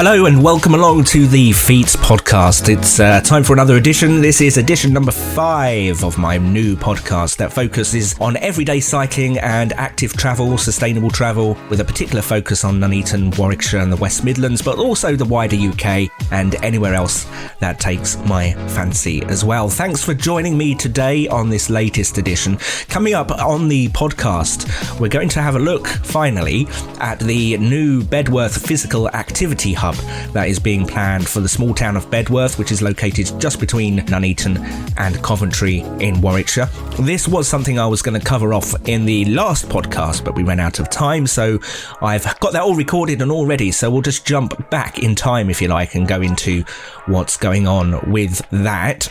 Hello and welcome along to the Fiets podcast. It's time for another edition. This is edition number 5 of my new podcast that focuses on everyday cycling and active travel, sustainable travel, with a particular focus on Nuneaton, Warwickshire and the West Midlands, but also the wider UK and anywhere else that takes my fancy as well. Thanks for joining me today on this latest edition. Coming up on the podcast, we're going to have a look, finally, at the new Bedworth Physical Activity Hub that is being planned for the small town of Bedworth, which is located just between Nuneaton and Coventry in Warwickshire. This was something I was going to cover off in the last podcast, but we ran out of time, so I've got that all recorded and all ready, so we'll just jump back in time, if you like, and go into what's going on with that.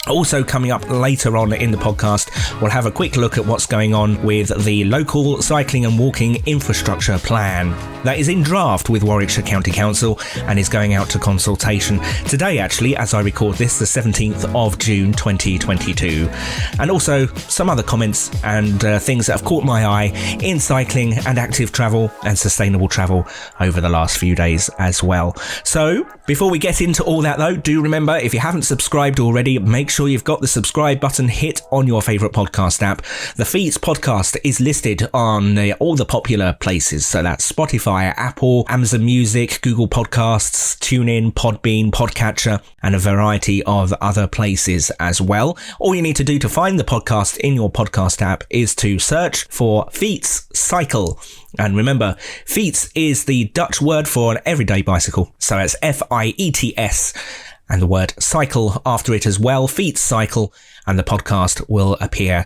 Also coming up later on in the podcast, we'll have a quick look at what's going on with the local cycling and walking infrastructure plan that is in draft with Warwickshire County Council and is going out to consultation today, actually, as I record this, the 17th of June 2022. And also some other comments and things that have caught my eye in cycling and active travel and sustainable travel over the last few days as well. So before we get into all that though, do remember, if you haven't subscribed already, make sure you've got the subscribe button hit on your favourite podcast app. The Fiets podcast is listed on all the popular places, so that's Spotify, Apple, Amazon Music, Google Podcasts, TuneIn, Podbean, Podcatcher, and a variety of other places as well. All you need to do to find the podcast in your podcast app is to search for Fiets Cycle. And remember, Fiets is the Dutch word for an everyday bicycle, so it's Fiets. And the word cycle after it as well, Fiets Cycle, and the podcast will appear.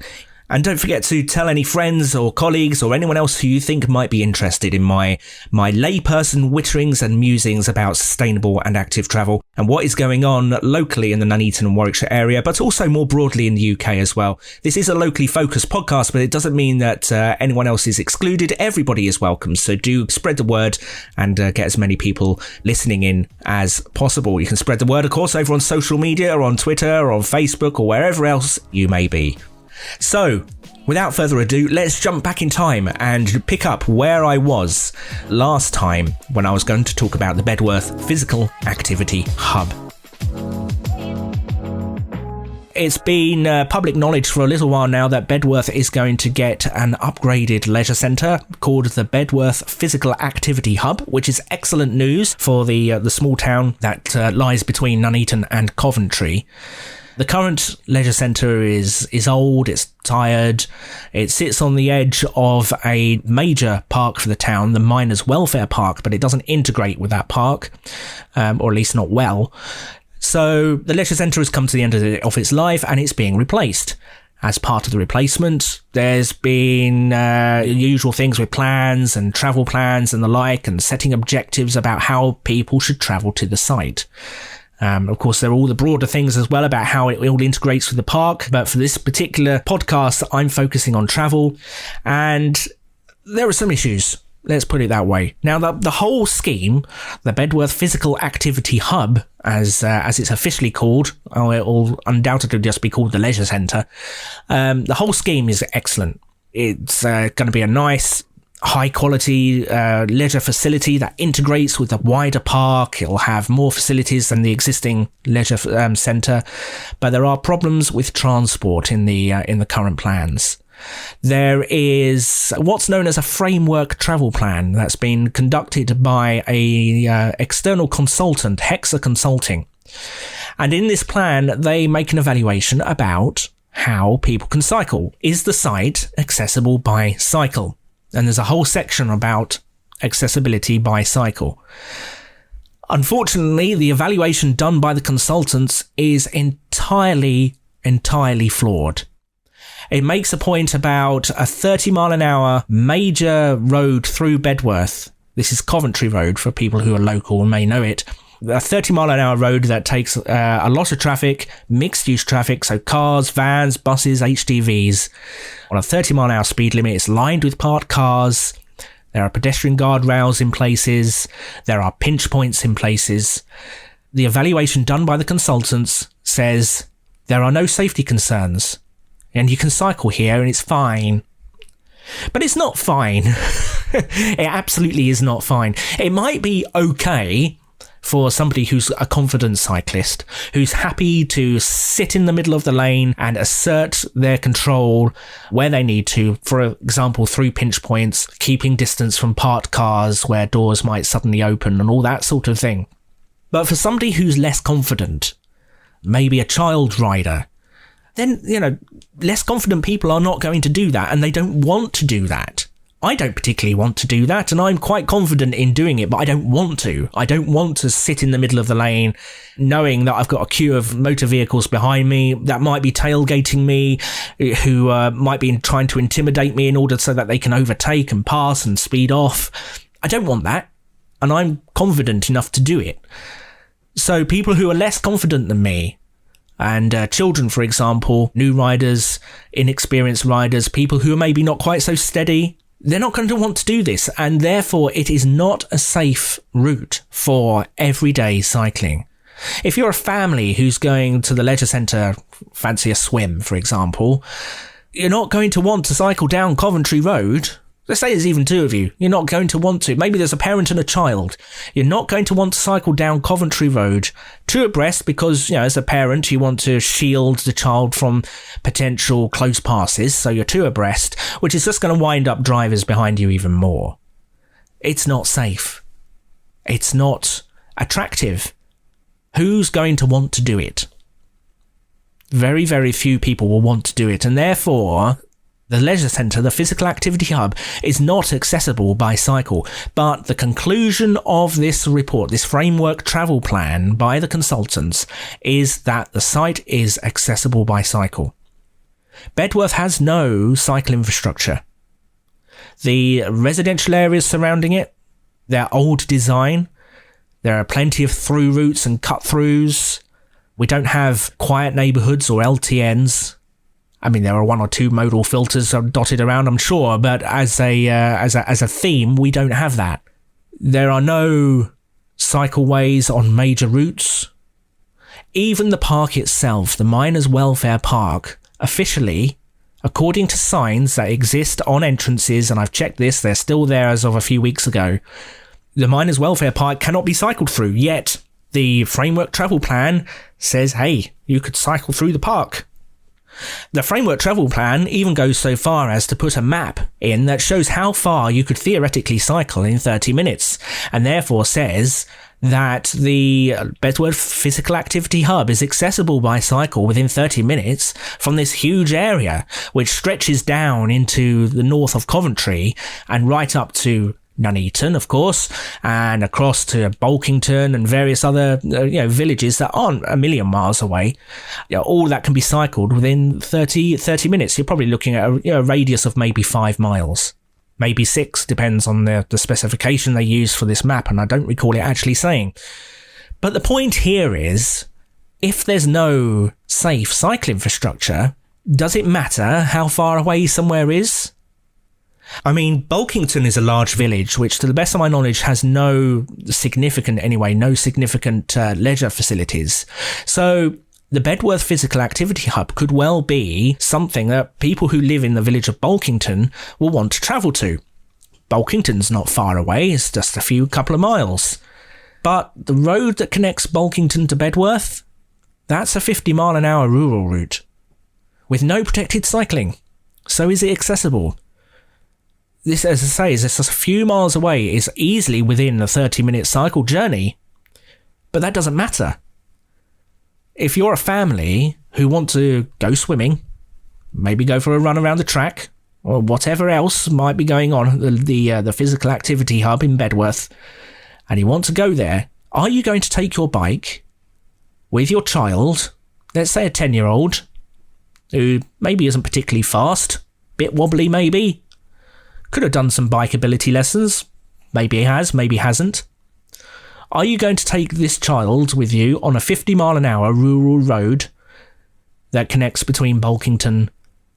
And don't forget to tell any friends or colleagues or anyone else who you think might be interested in my layperson witterings and musings about sustainable and active travel and what is going on locally in the Nuneaton and Warwickshire area, but also more broadly in the UK as well. This is a locally focused podcast, but it doesn't mean that anyone else is excluded. Everybody is welcome, so do spread the word and get as many people listening in as possible. You can spread the word, of course, over on social media or on Twitter or on Facebook or wherever else you may be. So, without further ado, let's jump back in time and pick up where I was last time when I was going to talk about the Bedworth Physical Activity Hub. It's been public knowledge for a little while now that Bedworth is going to get an upgraded leisure centre called the Bedworth Physical Activity Hub, which is excellent news for the small town that lies between Nuneaton and Coventry. The current leisure centre is old, it's tired, it sits on the edge of a major park for the town, the Miners' Welfare Park, but it doesn't integrate with that park, or at least not well. So the leisure centre has come to the end of its life and it's being replaced. As part of the replacement, there's been usual things with plans and travel plans and the like, and setting objectives about how people should travel to the site. Of course, there are all the broader things as well about how it all integrates with the park, but for this particular podcast, I'm focusing on travel, and there are some issues. Let's put it that way. Now, the whole scheme, the Bedworth Physical Activity Hub, as it's officially called, or it will undoubtedly just be called the Leisure Centre, the whole scheme is excellent. It's going to be a nice, high-quality leisure facility that integrates with the wider park. It'll have more facilities than the existing leisure centre, but there are problems with transport in the current plans. There is what's known as a framework travel plan that's been conducted by a external consultant, Hexa Consulting. And in this plan, they make an evaluation about how people can cycle. Is the site accessible by cycle? And there's a whole section about accessibility by cycle. Unfortunately, the evaluation done by the consultants is entirely flawed. It makes a point about a 30 mile an hour major road through Bedworth. This is Coventry Road for people who are local and may know it. A 30 mile an hour road that takes a lot of traffic, mixed use traffic, so cars, vans, buses, HGVs. On a 30 mile an hour speed limit, it's lined with parked cars. There are pedestrian guardrails in places. There are pinch points in places. The evaluation done by the consultants says there are no safety concerns and you can cycle here and it's fine. But it's not fine. It absolutely is not fine. It might be okay for somebody who's a confident cyclist, who's happy to sit in the middle of the lane and assert their control where they need to, for example, through pinch points, keeping distance from parked cars where doors might suddenly open and all that sort of thing. But for somebody who's less confident, maybe a child rider, then, less confident people are not going to do that, and they don't want to do that. I don't particularly want to do that, and I'm quite confident in doing it, but I don't want to. I don't want to sit in the middle of the lane knowing that I've got a queue of motor vehicles behind me that might be tailgating me, who might be trying to intimidate me in order so that they can overtake and pass and speed off. I don't want that, and I'm confident enough to do it. So people who are less confident than me, and children, for example, new riders, inexperienced riders, people who are maybe not quite so steady, they're not going to want to do this, and therefore it is not a safe route for everyday cycling. If you're a family who's going to the leisure centre, fancy a swim, for example, you're not going to want to cycle down Coventry Road. Let's say there's even two of you. You're not going to want to. Maybe there's a parent and a child. You're not going to want to cycle down Coventry Road two abreast because, as a parent, you want to shield the child from potential close passes. So you're two abreast, which is just going to wind up drivers behind you even more. It's not safe. It's not attractive. Who's going to want to do it? Very, very few people will want to do it, and therefore the leisure centre, the physical activity hub, is not accessible by cycle. But the conclusion of this report, this framework travel plan by the consultants, is that the site is accessible by cycle. Bedworth has no cycle infrastructure. The residential areas surrounding it, they're old design. There are plenty of through routes and cut-throughs. We don't have quiet neighbourhoods or LTNs. I mean, there are one or two modal filters dotted around, I'm sure, but as a theme, we don't have that. There are no cycleways on major routes. Even the park itself, the Miners' Welfare Park, officially, according to signs that exist on entrances, and I've checked this, they're still there as of a few weeks ago, the Miners' Welfare Park cannot be cycled through, yet the framework travel plan says, hey, you could cycle through the park. The framework travel plan even goes so far as to put a map in that shows how far you could theoretically cycle in 30 minutes, and therefore says that the Bedworth Physical Activity Hub is accessible by cycle within 30 minutes from this huge area, which stretches down into the north of Coventry and right up to Nuneaton, of course, and across to Bolkington and various other villages that aren't a million miles away. All that can be cycled within 30 minutes. You're probably looking at a radius of maybe 5 miles, maybe 6, depends on the specification they use for this map, and I don't recall it actually saying. But the point here is, if there's no safe cycle infrastructure, does it matter how far away somewhere is? I mean, Bolkington is a large village, which to the best of my knowledge has no significant leisure facilities. So the Bedworth Physical Activity Hub could well be something that people who live in the village of Bolkington will want to travel to. Bolkington's not far away, it's just a couple of miles. But the road that connects Bolkington to Bedworth, that's a 50-mile-an-hour rural route with no protected cycling. So is it accessible? This, as I say, is just a few miles away. It's easily within a 30-minute cycle journey, but that doesn't matter. If you're a family who want to go swimming, maybe go for a run around the track, or whatever else might be going on at the physical activity hub in Bedworth, and you want to go there, are you going to take your bike with your child, let's say a 10-year-old, who maybe isn't particularly fast, bit wobbly maybe, could have done some bike ability lessons, maybe he has, maybe hasn't. Are you going to take this child with you on a 50-mile-an-hour rural road that connects between Bolkington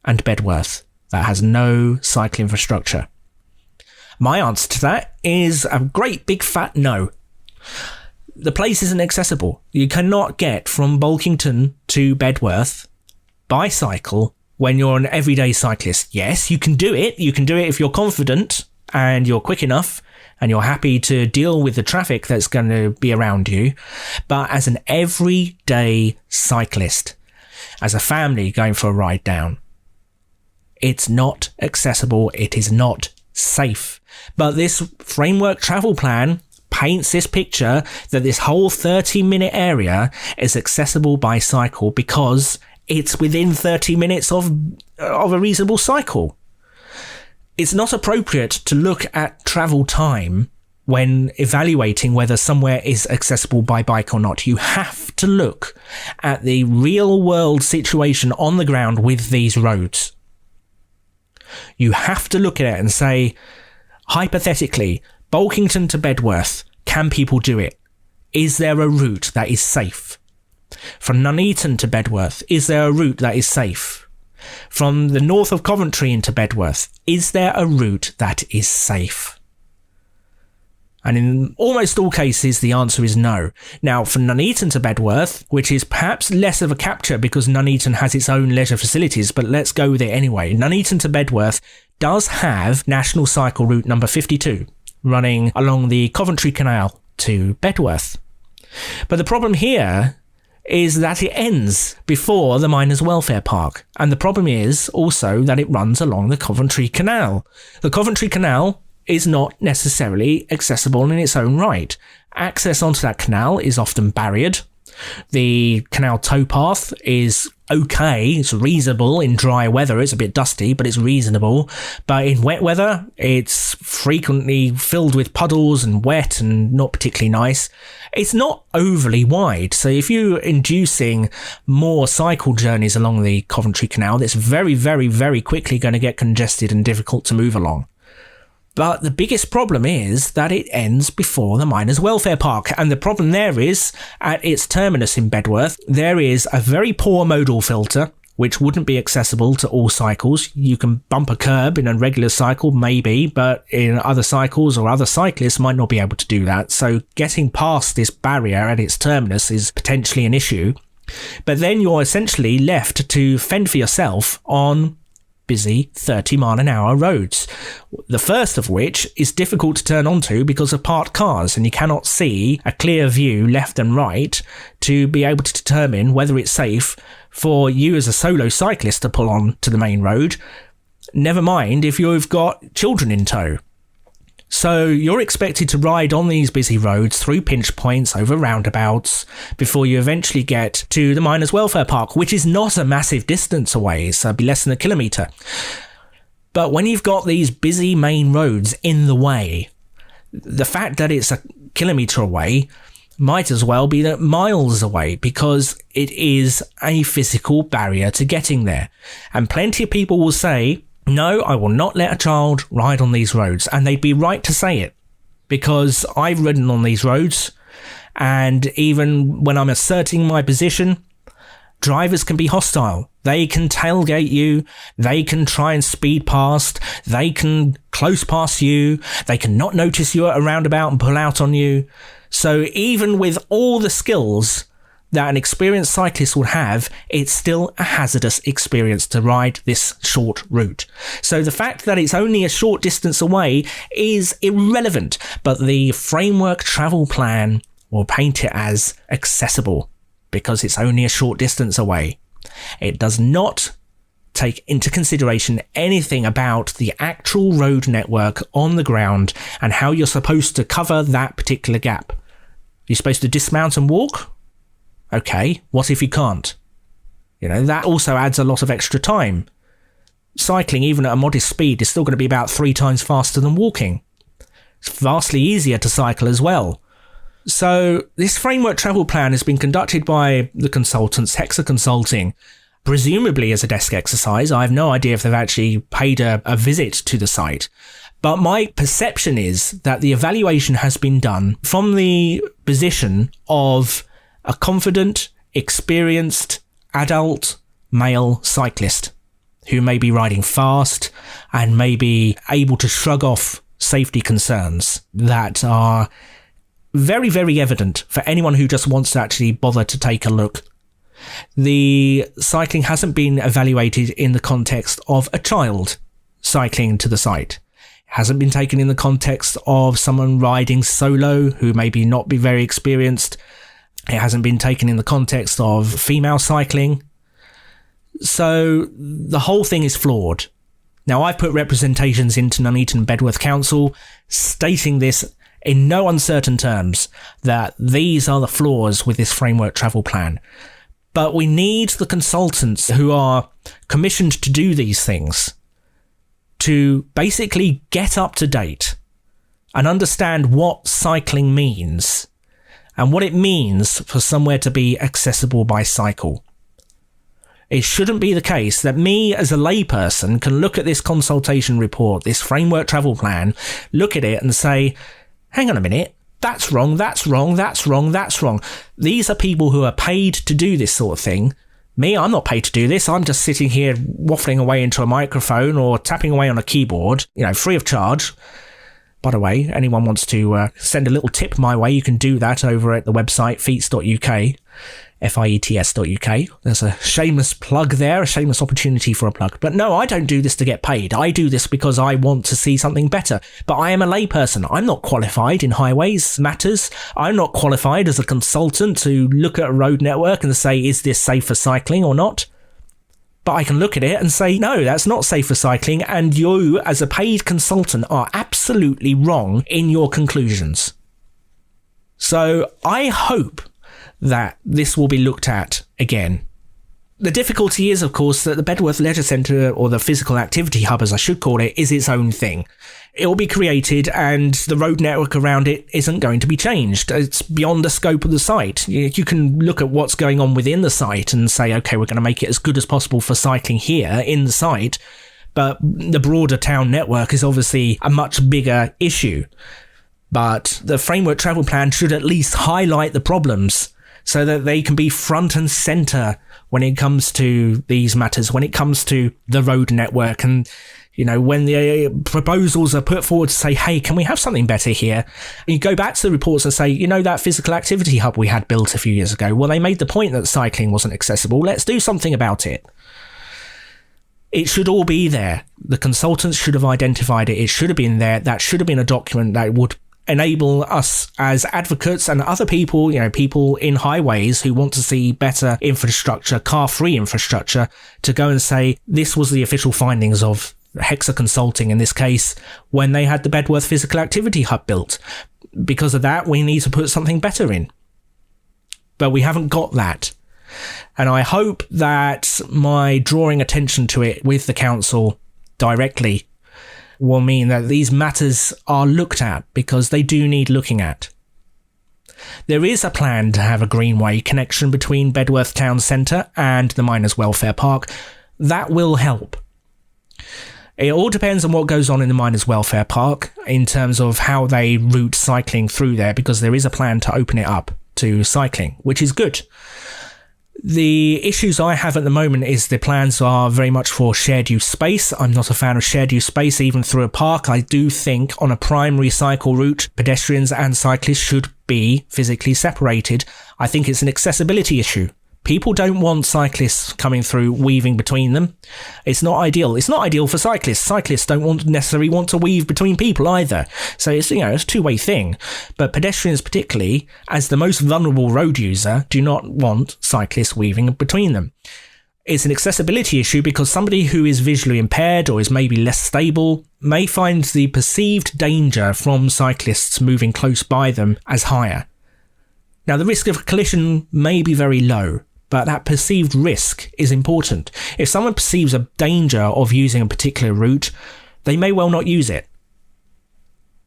and Bedworth that has no cycle infrastructure? My answer to that is a great big fat no. The place isn't accessible. You cannot get from Bolkington to Bedworth by cycle when you're an everyday cyclist. Yes, you can do it. You can do it if you're confident and you're quick enough and you're happy to deal with the traffic that's going to be around you. But as an everyday cyclist, as a family going for a ride down, it's not accessible. It is not safe. But this framework travel plan paints this picture that this whole 30-minute area is accessible by cycle because it's within 30 minutes of a reasonable cycle. It's not appropriate to look at travel time when evaluating whether somewhere is accessible by bike or not. You have to look at the real world situation on the ground with these roads. You have to look at it and say, hypothetically, Bolkington to Bedworth, can people do it? Is there a route that is safe? From Nuneaton to Bedworth, is there a route that is safe? From the north of Coventry into Bedworth, is there a route that is safe? And in almost all cases, the answer is no. Now, from Nuneaton to Bedworth, which is perhaps less of a capture because Nuneaton has its own leisure facilities, but let's go with it anyway. Nuneaton to Bedworth does have National Cycle Route number 52, running along the Coventry Canal to Bedworth. But the problem here is that it ends before the Miners' Welfare Park. And the problem is also that it runs along the Coventry Canal. The Coventry Canal is not necessarily accessible in its own right. Access onto that canal is often barriered. The canal towpath is okay, it's reasonable in dry weather. It's a bit dusty, but it's reasonable. But in wet weather, it's frequently filled with puddles and wet and not particularly nice. It's not overly wide, so if you're inducing more cycle journeys along the Coventry Canal, it's very, very, very quickly going to get congested and difficult to move along. But the biggest problem is that it ends before the Miners' Welfare Park. And the problem there is, at its terminus in Bedworth, there is a very poor modal filter, which wouldn't be accessible to all cycles. You can bump a curb in a regular cycle, maybe, but in other cycles or other cyclists might not be able to do that. So getting past this barrier at its terminus is potentially an issue. But then you're essentially left to fend for yourself on busy 30-mile-an-hour roads, the first of which is difficult to turn onto because of parked cars, and you cannot see a clear view left and right to be able to determine whether it's safe for you as a solo cyclist to pull on to the main road, never mind if you've got children in tow. So you're expected to ride on these busy roads through pinch points, over roundabouts, before you eventually get to the Miners' Welfare Park, which is not a massive distance away, so it'd be less than a kilometre. But when you've got these busy main roads in the way, the fact that it's a kilometre away might as well be miles away, because it is a physical barrier to getting there. And plenty of people will say, no, I will not let a child ride on these roads. And they'd be right to say it, because I've ridden on these roads, and even when I'm asserting my position, drivers can be hostile. They can tailgate you, they can try and speed past, they can close past you, they can not notice you at a roundabout and pull out on you. So even with all the skills that an experienced cyclist would have, it's still a hazardous experience to ride this short route. So the fact that it's only a short distance away is irrelevant, but the framework travel plan will paint it as accessible because it's only a short distance away. It does not take into consideration anything about the actual road network on the ground and how you're supposed to cover that particular gap. You're supposed to dismount and walk? Okay, what if you can't? That also adds a lot of extra time. Cycling, even at a modest speed, is still going to be about 3 times faster than walking. It's vastly easier to cycle as well. So this framework travel plan has been conducted by the consultants, Hexa Consulting, presumably as a desk exercise. I have no idea if they've actually paid a visit to the site. But my perception is that the evaluation has been done from the position of a confident, experienced, adult, male cyclist who may be riding fast and may be able to shrug off safety concerns that are very, very evident for anyone who just wants to actually bother to take a look. The cycling hasn't been evaluated in the context of a child cycling to the site. It hasn't been taken in the context of someone riding solo who maybe not be very experienced. It hasn't been taken in the context of female cycling. So the whole thing is flawed. Now, I've put representations into Nuneaton Bedworth Council stating this in no uncertain terms, that these are the flaws with this framework travel plan. But we need the consultants who are commissioned to do these things to basically get up to date and understand what cycling means and what it means for somewhere to be accessible by cycle. It shouldn't be the case that me as a layperson can look at this consultation report, this framework travel plan, look at it and say, hang on a minute, that's wrong, that's wrong, that's wrong, that's wrong. These are people who are paid to do this sort of thing. Me, I'm not paid to do this. I'm just sitting here waffling away into a microphone or tapping away on a keyboard, free of charge. By the way, anyone wants to send a little tip my way, you can do that over at the website fiets.uk. fiets.uk. There's a shameless plug there, a shameless opportunity for a plug. But no, I don't do this to get paid. I do this because I want to see something better. But I am a layperson. I'm not qualified in highways matters. I'm not qualified as a consultant to look at a road network and say, is this safe for cycling or not? But I can look at it and say, no, that's not safe for cycling. And you, as a paid consultant, are absolutely wrong in your conclusions. So I hope that this will be looked at again. The difficulty is, of course, that the Bedworth Leisure Centre, or the Physical Activity Hub as I should call it, is its own thing. It will be created and the road network around it isn't going to be changed. It's beyond the scope of the site. You can look at what's going on within the site and say, okay, we're going to make it as good as possible for cycling here in the site, but the broader town network is obviously a much bigger issue. But the framework travel plan should at least highlight the problems so that they can be front and centre when it comes to these matters, when it comes to the road network. And, when the proposals are put forward to say, hey, can we have something better here? And you go back to the reports and say, that physical activity hub we had built a few years ago, well, they made the point that cycling wasn't accessible. Let's do something about it. It should all be there. The consultants should have identified it. It should have been there. That should have been a document that would enable us as advocates and other people, people in highways who want to see better infrastructure, car-free infrastructure, to go and say, this was the official findings of Hexa Consulting in this case, when they had the Bedworth Physical Activity Hub built. Because of that, we need to put something better in. But we haven't got that. And I hope that my drawing attention to it with the council directly will mean that these matters are looked at, because they do need looking at. There is a plan to have a greenway connection between Bedworth Town Centre and the Miners' Welfare Park. That will help. It all depends on what goes on in the Miners' Welfare Park in terms of how they route cycling through there, because there is a plan to open it up to cycling, which is good. The issues I have at the moment is the plans are very much for shared use space. I'm not a fan of shared use space even through a park. I do think on a primary cycle route, pedestrians and cyclists should be physically separated. I think it's an accessibility issue. People don't want cyclists coming through, weaving between them. It's not ideal. It's not ideal for cyclists. Cyclists don't necessarily want to weave between people either. So it's, it's a two-way thing. But pedestrians particularly, as the most vulnerable road user, do not want cyclists weaving between them. It's an accessibility issue because somebody who is visually impaired or is maybe less stable may find the perceived danger from cyclists moving close by them as higher. Now, the risk of a collision may be very low, but that perceived risk is important. If someone perceives a danger of using a particular route, they may well not use it.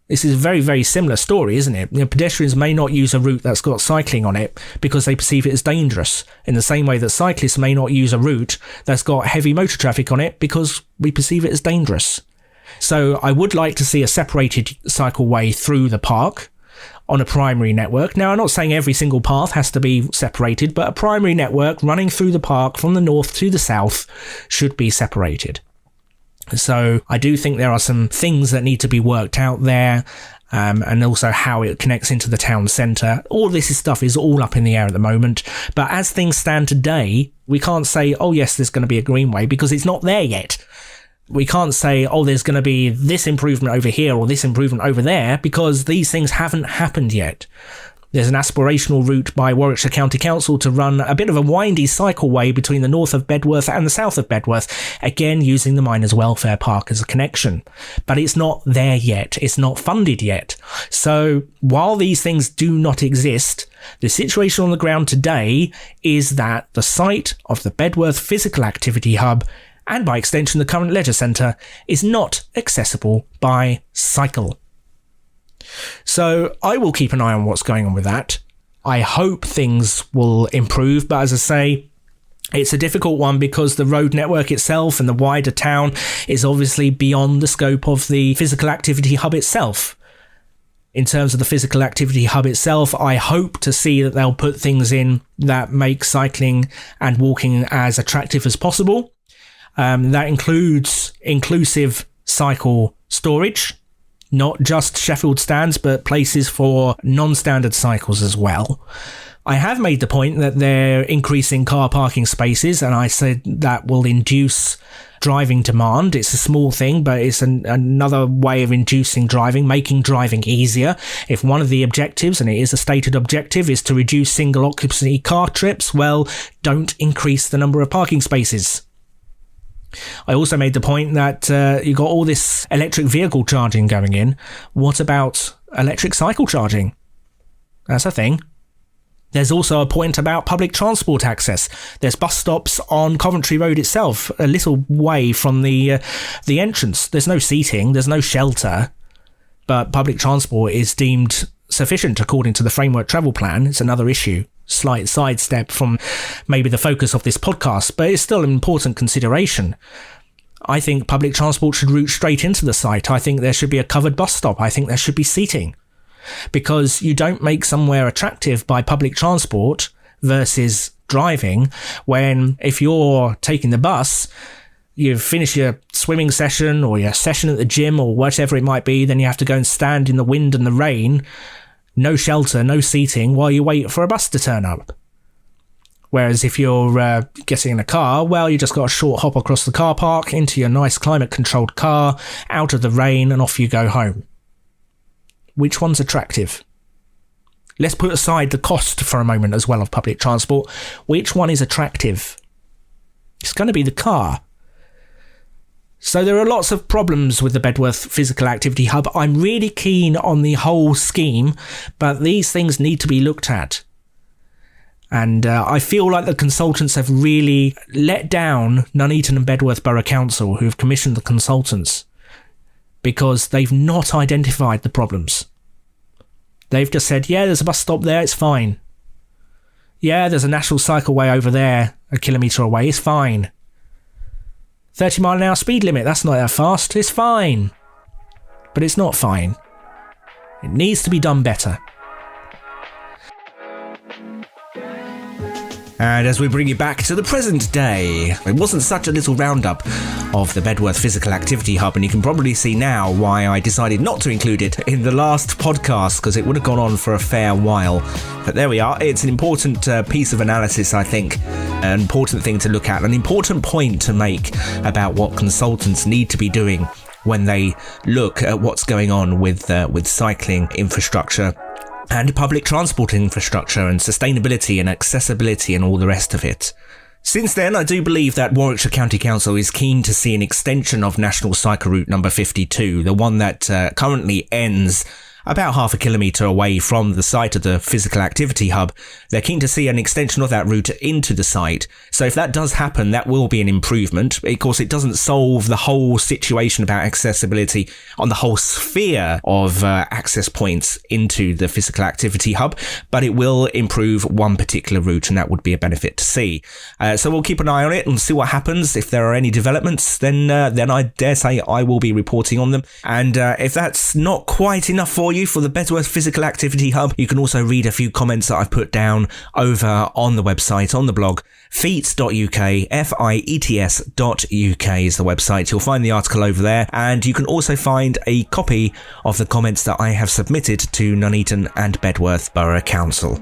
This is a very, very similar story, isn't it? Pedestrians may not use a route that's got cycling on it because they perceive it as dangerous, in the same way that cyclists may not use a route that's got heavy motor traffic on it because we perceive it as dangerous. So I would like to see a separated cycleway through the park on a primary network. Now, I'm not saying every single path has to be separated, but a primary network running through the park from the north to the south should be separated. So I do think there are some things that need to be worked out there, and also how it connects into the town centre. All this stuff is all up in the air at the moment. But as things stand today, we can't say, oh yes, there's going to be a greenway, because it's not there yet. We can't say, oh, there's going to be this improvement over here or this improvement over there, because these things haven't happened yet. There's an aspirational route by Warwickshire County Council to run a bit of a windy cycleway between the north of Bedworth and the south of Bedworth, again using the Miners' Welfare Park as a connection. But it's not there yet. It's not funded yet. So while these things do not exist, the situation on the ground today is that the site of the Bedworth Physical Activity Hub, and by extension the current leisure centre, is not accessible by cycle. So I will keep an eye on what's going on with that. I hope things will improve, but as I say, it's a difficult one because the road network itself and the wider town is obviously beyond the scope of the physical activity hub itself. In terms of the physical activity hub itself, I hope to see that they'll put things in that make cycling and walking as attractive as possible. That includes inclusive cycle storage, not just Sheffield stands, but places for non-standard cycles as well. I have made the point that they're increasing car parking spaces, and I said that will induce driving demand. It's a small thing, but it's another way of inducing driving, making driving easier. If one of the objectives, and it is a stated objective, is to reduce single occupancy car trips, well, don't increase the number of parking spaces. I also made the point that you got all this electric vehicle charging going in. What about electric cycle charging? That's a thing. There's also a point about public transport access. There's bus stops on Coventry Road itself, a little way from the entrance. There's no seating, there's no shelter, but public transport is deemed sufficient according to the Framework Travel Plan. It's another issue. Slight sidestep from maybe the focus of this podcast, but it's still an important consideration. I think public transport should route straight into the site. I think there should be a covered bus stop. I think there should be seating, because you don't make somewhere attractive by public transport versus driving when, if you're taking the bus, you finish your swimming session or your session at the gym or whatever it might be, then you have to go and stand in the wind and the rain. No shelter, no seating, while you wait for a bus to turn up. Whereas if you're getting in a car, well, you just got a short hop across the car park into your nice climate-controlled car, out of the rain, and off you go home. Which one's attractive? Let's put aside the cost for a moment as well of public transport. Which one is attractive? It's going to be the car. So there are lots of problems with the Bedworth Physical Activity Hub. I'm really keen on the whole scheme, but these things need to be looked at. And I feel like the consultants have really let down Nuneaton and Bedworth Borough Council, who have commissioned the consultants, because they've not identified the problems. They've just said, yeah, there's a bus stop there, it's fine. Yeah, there's a national cycleway over there, a kilometre away, it's fine. 30 mile an hour speed limit, that's not that fast, it's fine. But it's not fine. It needs to be done better. And as we bring you back to the present day, it wasn't such a little roundup of the Bedworth Physical Activity Hub, and you can probably see now why I decided not to include it in the last podcast, because it would have gone on for a fair while. But there we are. It's an important piece of analysis, I think, an important thing to look at, an important point to make about what consultants need to be doing when they look at what's going on with cycling infrastructure and public transport infrastructure and sustainability and accessibility and all the rest of it. Since then, I do believe that Warwickshire County Council is keen to see an extension of National Cycle Route number 52, the one that currently ends about half a kilometre away from the site of the Physical Activity Hub. They're keen to see an extension of that route into the site. So if that does happen, that will be an improvement. Of course, it doesn't solve the whole situation about accessibility on the whole sphere of access points into the Physical Activity Hub, but it will improve one particular route, and that would be a benefit to see. So we'll keep an eye on it and see what happens. If there are any developments, then I dare say I will be reporting on them. And if that's not quite enough for for you for the Bedworth Physical Activity Hub. You can also read a few comments that I've put down over on the website, on the blog. Fiets.uk, Fiets.uk is the website. You'll find the article over there, and you can also find a copy of the comments that I have submitted to Nuneaton and Bedworth Borough Council.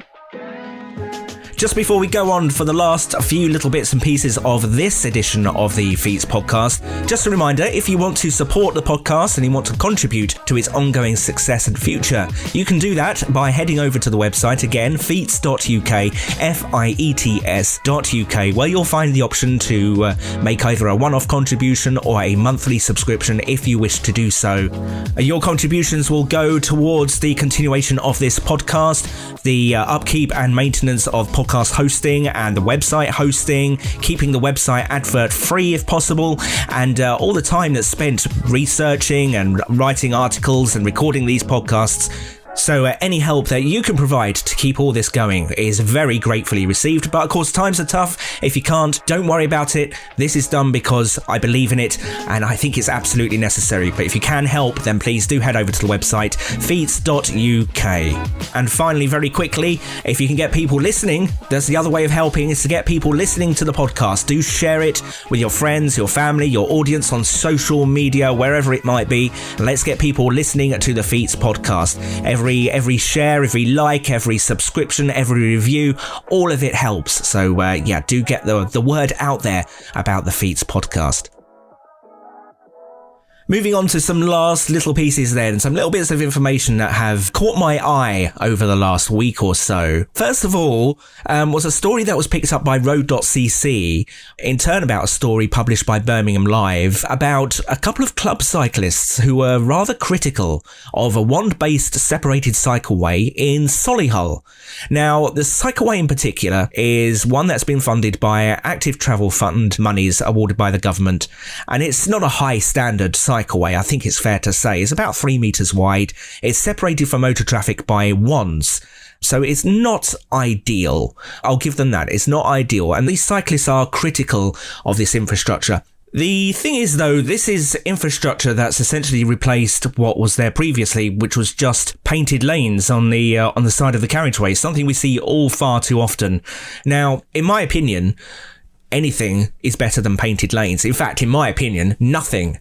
Just before we go on for the last few little bits and pieces of this edition of the Fiets podcast, just a reminder, if you want to support the podcast and you want to contribute to its ongoing success and future, you can do that by heading over to the website again, Fiets.uk, Fiets.uk, where you'll find the option to make either a one-off contribution or a monthly subscription if you wish to do so. Your contributions will go towards the continuation of this podcast, the upkeep and maintenance of podcast hosting and the website hosting, keeping the website advert free if possible, and all the time that's spent researching and writing articles and recording these podcasts. So any help that you can provide to keep all this going is very gratefully received. But of course, times are tough. If you can't, don't worry about it. This is done because I believe in it and I think it's absolutely necessary. But if you can help, then please do head over to the website, Fiets.uk. And finally, very quickly, if you can get people listening, that's the other way of helping, is to get people listening to the podcast. Do share it with your friends, your family, your audience on social media, wherever it might be. Let's get people listening to the Fiets podcast. Every share, every like, every subscription, every review, all of it helps. So do get the word out there about the Fiets podcast. Moving on to some last little pieces then, some little bits of information that have caught my eye over the last week or so. First of all, was a story that was picked up by Road.cc, in turn about a story published by Birmingham Live about a couple of club cyclists who were rather critical of a wand-based separated cycleway in Solihull. Now, the cycleway in particular is one that's been funded by Active Travel Fund monies awarded by the government, and it's not a high standard cycleway, I think it's fair to say. It's about 3 metres wide. It's separated from motor traffic by wands. So it's not ideal. I'll give them that. It's not ideal. And these cyclists are critical of this infrastructure. The thing is, though, this is infrastructure that's essentially replaced what was there previously, which was just painted lanes on the side of the carriageway, something we see all far too often. Now, in my opinion, anything is better than painted lanes. In fact, in my opinion, nothing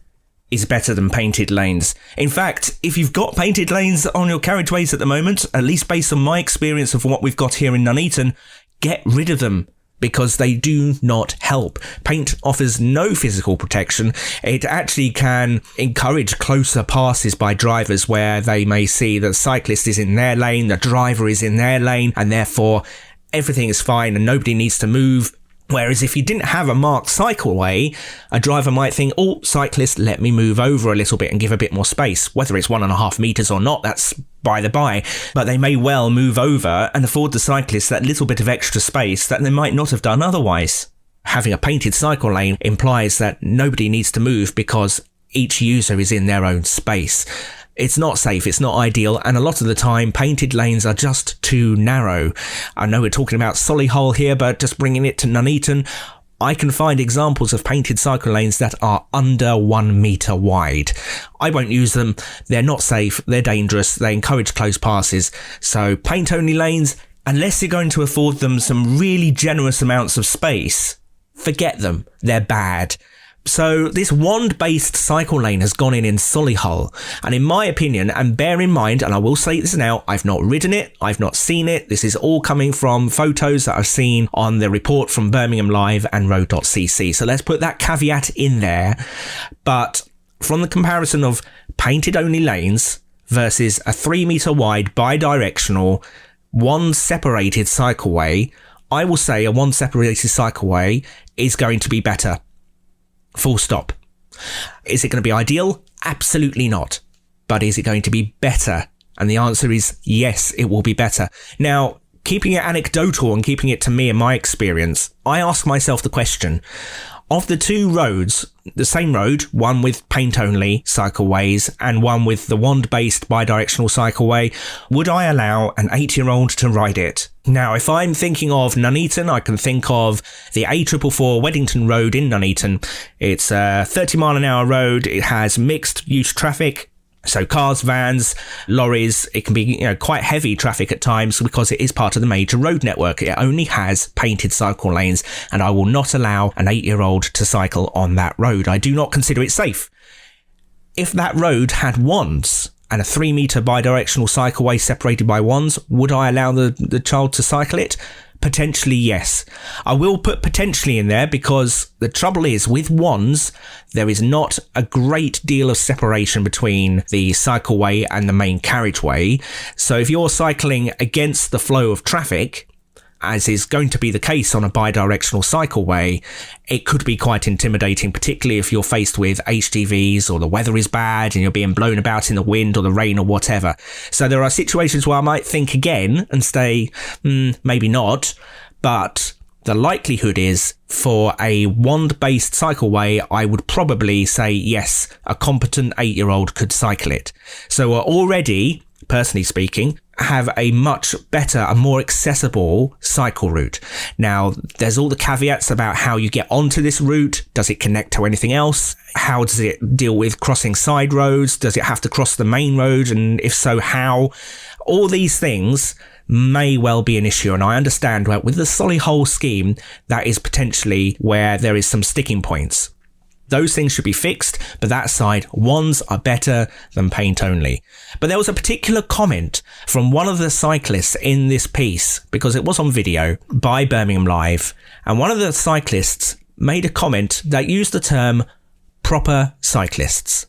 is better than painted lanes. In fact, if you've got painted lanes on your carriageways at the moment, at least based on my experience of what we've got here in Nuneaton, get rid of them, because they do not help. Paint offers no physical protection. It actually can encourage closer passes by drivers where they may see that the cyclist is in their lane, the driver is in their lane, and therefore everything is fine and nobody needs to move. Whereas if you didn't have a marked cycleway, a driver might think, oh, cyclist, let me move over a little bit and give a bit more space. Whether it's 1.5 metres or not, that's by the by. But they may well move over and afford the cyclist that little bit of extra space that they might not have done otherwise. Having a painted cycle lane implies that nobody needs to move because each user is in their own space. It's not safe, it's not ideal, and a lot of the time painted lanes are just too narrow. I know we're talking about Solihull here, but just bringing it to Nuneaton, I can find examples of painted cycle lanes that are under 1 metre wide. I won't use them, they're not safe, they're dangerous, they encourage close passes. So paint-only lanes, unless you're going to afford them some really generous amounts of space, forget them, they're bad. So this wand-based cycle lane has gone in Solihull, and in my opinion, and bear in mind, and I will say this now, I've not ridden it, I've not seen it, this is all coming from photos that I've seen on the report from Birmingham Live and Road.cc, so let's put that caveat in there. But from the comparison of painted-only lanes versus a 3 metre wide bi-directional wand-separated cycleway, I will say a wand-separated cycleway is going to be better. Full stop. Is it going to be ideal? Absolutely not. But is it going to be better? And the answer is yes, it will be better. Now, keeping it anecdotal and keeping it to me and my experience, I ask myself the question, of the two roads, the same road, one with paint-only cycleways and one with the wand-based bi-directional cycleway, would I allow an 8-year-old to ride it? Now, if I'm thinking of Nuneaton, I can think of the A444 Weddington Road in Nuneaton. It's a 30-mile-an-hour road. It has mixed-use traffic. So cars, vans, lorries, it can be quite heavy traffic at times because it is part of the major road network. It only has painted cycle lanes, and I will not allow an 8-year-old to cycle on that road. I do not consider it safe. If that road had wands and a 3-metre bidirectional cycleway separated by wands, would I allow the child to cycle it? Potentially, yes. I will put potentially in there because the trouble is with wands, there is not a great deal of separation between the cycleway and the main carriageway. So if you're cycling against the flow of traffic, as is going to be the case on a bidirectional cycleway, it could be quite intimidating, particularly if you're faced with HGVs or the weather is bad and you're being blown about in the wind or the rain or whatever. So there are situations where I might think again and say, maybe not, but the likelihood is for a wand-based cycleway, I would probably say yes, a competent 8-year-old could cycle it. So we're already, personally speaking, have a much better and more accessible cycle route. Now, there's all the caveats about how you get onto this route. Does it connect to anything else? How does it deal with crossing side roads? Does it have to cross the main road? And if so, how? All these things may well be an issue, and I understand with the Solihull scheme, that is potentially where there is some sticking points. Those things should be fixed, but that side, wands are better than paint only. But there was a particular comment from one of the cyclists in this piece, because it was on video by Birmingham Live, and one of the cyclists made a comment that used the term proper cyclists.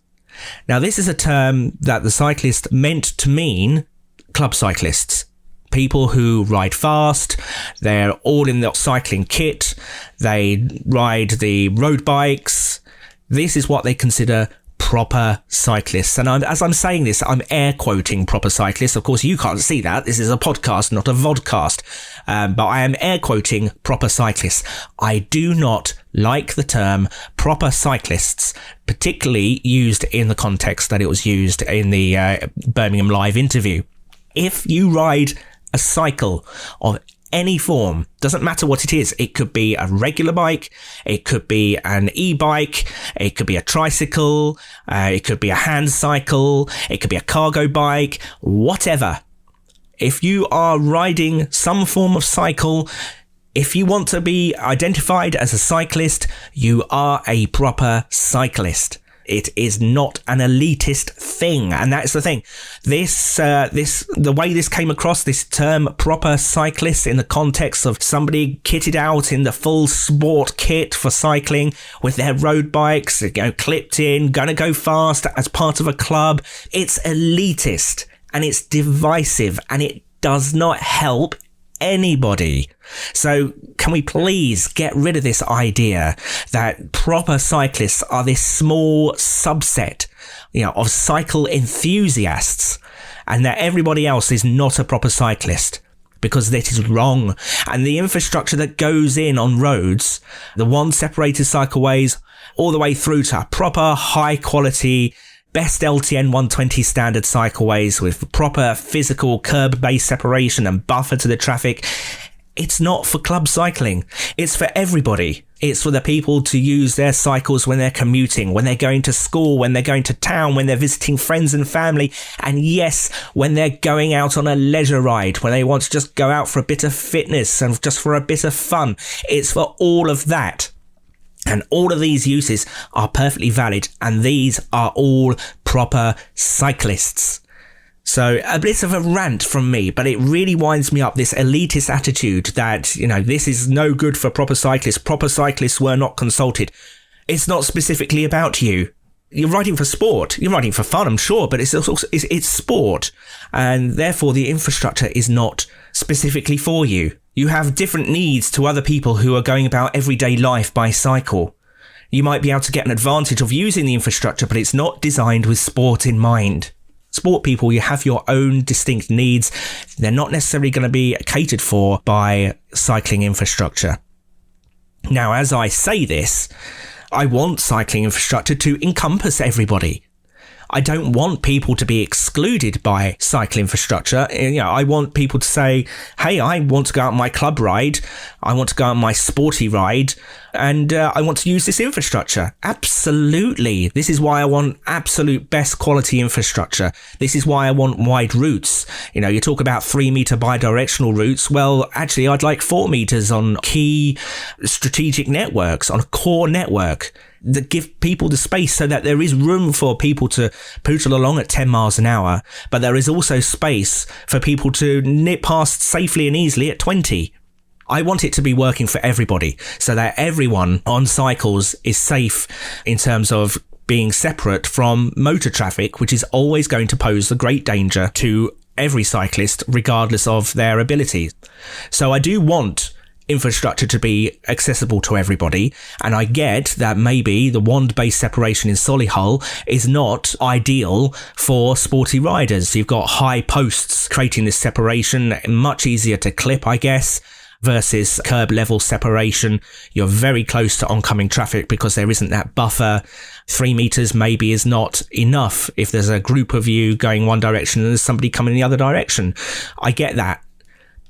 Now, this is a term that the cyclist meant to mean club cyclists. People who ride fast, they're all in the cycling kit, they ride the road bikes. This is what they consider proper cyclists. And as I'm saying this, I'm air quoting proper cyclists. Of course, you can't see that. This is a podcast, not a vodcast. But I am air quoting proper cyclists. I do not like the term proper cyclists, particularly used in the context that it was used in the Birmingham Live interview. If you ride a cycle of any form, doesn't matter what it is. It could be a regular bike, it could be an e-bike, it could be a tricycle, it could be a hand cycle, it could be a cargo bike, whatever. If you are riding some form of cycle, if you want to be identified as a cyclist, you are a proper cyclist. It is not an elitist thing, and that's the thing. The way this came across, this term proper cyclist, in the context of somebody kitted out in the full sport kit for cycling with their road bikes, clipped in, gonna go fast as part of a club. It's elitist and it's divisive and it does not help anybody. So can we please get rid of this idea that proper cyclists are this small subset, of cycle enthusiasts, and that everybody else is not a proper cyclist, because that is wrong. And the infrastructure that goes in on roads, the one separated cycleways, all the way through to proper high quality best LTN 120 standard cycleways with proper physical curb-based separation and buffer to the traffic. It's not for club cycling. It's for everybody. It's for the people to use their cycles when they're commuting, when they're going to school, when they're going to town, when they're visiting friends and family. And yes, when they're going out on a leisure ride, when they want to just go out for a bit of fitness and just for a bit of fun. It's for all of that. And all of these uses are perfectly valid, and these are all proper cyclists. So a bit of a rant from me, but it really winds me up, this elitist attitude that, this is no good for proper cyclists. Proper cyclists were not consulted. It's not specifically about you. You're riding for sport. You're riding for fun, I'm sure, but it's sport. And therefore the infrastructure is not specifically for you. You have different needs to other people who are going about everyday life by cycle. You might be able to get an advantage of using the infrastructure, but it's not designed with sport in mind. Sport people, you have your own distinct needs. They're not necessarily going to be catered for by cycling infrastructure. Now, as I say this, I want cycling infrastructure to encompass everybody. I don't want people to be excluded by cycle infrastructure. I want people to say, hey, I want to go out on my club ride, I want to go out on my sporty ride, and I want to use this infrastructure. Absolutely. This is why I want absolute best quality infrastructure. This is why I want wide routes. You talk about 3 meter bidirectional routes. Well, actually, I'd like 4 meters on key strategic networks, on a core network, that give people the space so that there is room for people to pootle along at 10 miles an hour, but there is also space for people to nip past safely and easily at 20. I want it to be working for everybody so that everyone on cycles is safe in terms of being separate from motor traffic, which is always going to pose a great danger to every cyclist, regardless of their ability. So I do want infrastructure to be accessible to everybody, and I get that maybe the wand-based separation in Solihull is not ideal for sporty riders. You've got high posts creating this separation, much easier to clip, I guess, versus curb level separation. You're very close to oncoming traffic because there isn't that buffer. 3 meters maybe is not enough if there's a group of you going one direction and there's somebody coming the other direction. I get that.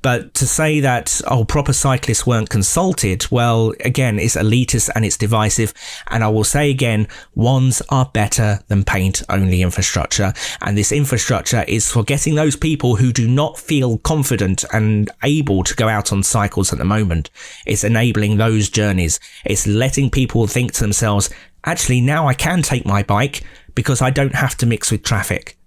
But to say that, proper cyclists weren't consulted, well, again, it's elitist and it's divisive. And I will say again, wands are better than paint-only infrastructure. And this infrastructure is for getting those people who do not feel confident and able to go out on cycles at the moment. It's enabling those journeys. It's letting people think to themselves, actually, now I can take my bike because I don't have to mix with traffic.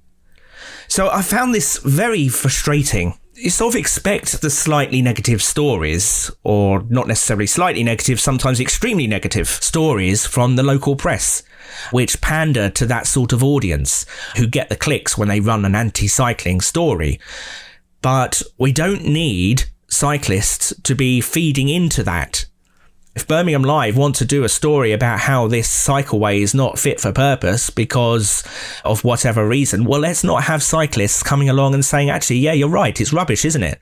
So I found this very frustrating. You sort of expect the slightly negative stories, or not necessarily slightly negative, sometimes extremely negative stories from the local press, which pander to that sort of audience who get the clicks when they run an anti-cycling story. But we don't need cyclists to be feeding into that. If Birmingham Live want to do a story about how this cycleway is not fit for purpose because of whatever reason, well, let's not have cyclists coming along and saying, actually, yeah, you're right, it's rubbish, isn't it?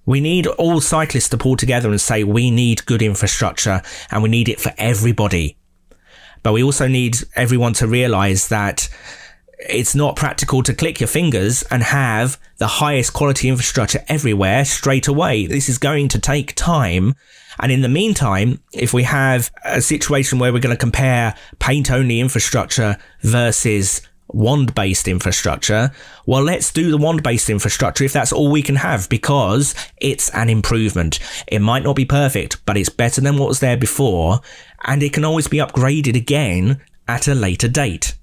We need all cyclists to pull together and say, we need good infrastructure and we need it for everybody. But we also need everyone to realise that it's not practical to click your fingers and have the highest quality infrastructure everywhere straight away. This is going to take time. And in the meantime, if we have a situation where we're going to compare paint-only infrastructure versus wand-based infrastructure, well, let's do the wand-based infrastructure if that's all we can have, because it's an improvement. It might not be perfect, but it's better than what was there before, and it can always be upgraded again at a later date.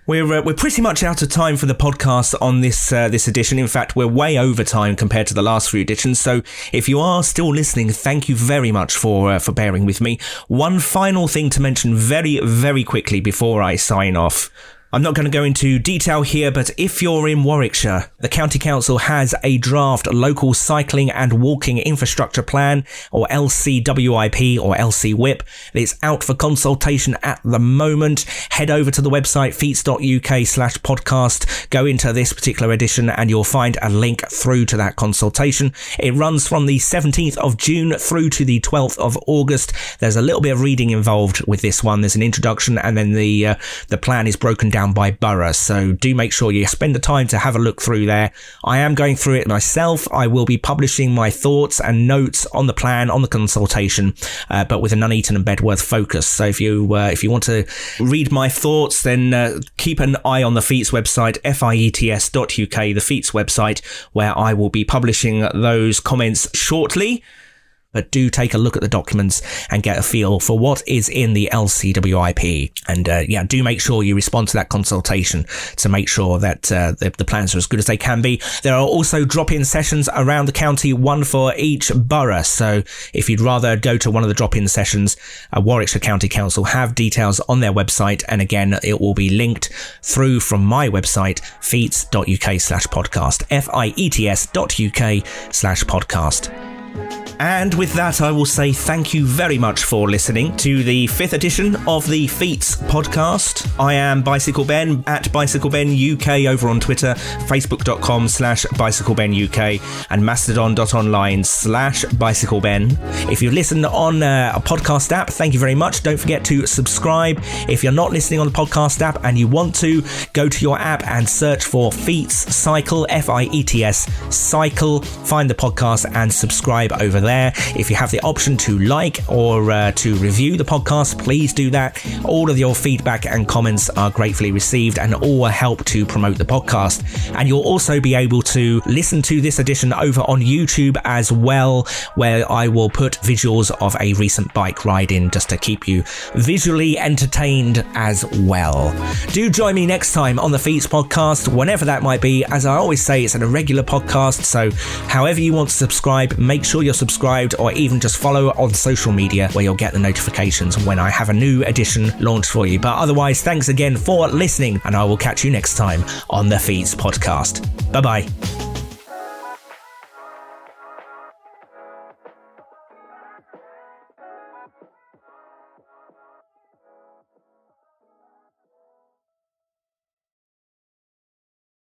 We're pretty much out of time for the podcast on this edition. In fact, we're way over time compared to the last few editions. So if you are still listening, thank you very much for bearing with me. One final thing to mention very, very quickly before I sign off. I'm not going to go into detail here, but if you're in Warwickshire, the County Council has a draft local cycling and walking infrastructure plan, or LCWIP or LCWIP. It's out for consultation at the moment. Head over to the website fiets.uk/podcast, go into this particular edition and you'll find a link through to that consultation. It runs from the 17th of June through to the 12th of August. There's a little bit of reading involved with this one. There's an introduction and then the plan is broken down by borough, so do make sure you spend the time to have a look through there. I am going through it myself. I will be publishing my thoughts and notes on the plan, on the consultation, but with a Nuneaton and Bedworth focus. So if you want to read my thoughts, then keep an eye on the Fiets website, fiets.uk, the Fiets website, where I will be publishing those comments shortly. But do take a look at the documents and get a feel for what is in the LCWIP. And do make sure you respond to that consultation to make sure that the plans are as good as they can be. There are also drop-in sessions around the county, one for each borough. So if you'd rather go to one of the drop-in sessions, Warwickshire County Council have details on their website. And again, it will be linked through from my website, fiets.uk/podcast, fiets.uk/podcast. And with that, I will say thank you very much for listening to the 5th edition of the Fiets podcast. I am Bicycle Ben at Bicycle Ben UK over on Twitter, facebook.com/BicycleBenUK and mastodon.online/Bicycle Ben. If you listen on a podcast app, thank you very much. Don't forget to subscribe. If you're not listening on the podcast app and you want to, go to your app and search for Fiets Cycle, Fiets Cycle. Find the podcast and subscribe over there. If you have the option to like or to review the podcast, please do that. All of your feedback and comments are gratefully received and all will help to promote the podcast. And you'll also be able to listen to this edition over on YouTube as well, where I will put visuals of a recent bike ride in just to keep you visually entertained as well. Do join me next time on the Fiets podcast, whenever that might be. As I always say, it's an irregular podcast, so however you want to subscribe, make sure you're subscribed, or even just follow on social media where you'll get the notifications when I have a new edition launched for you. But otherwise, thanks again for listening, and I will catch you next time on the Fiets podcast. Bye bye.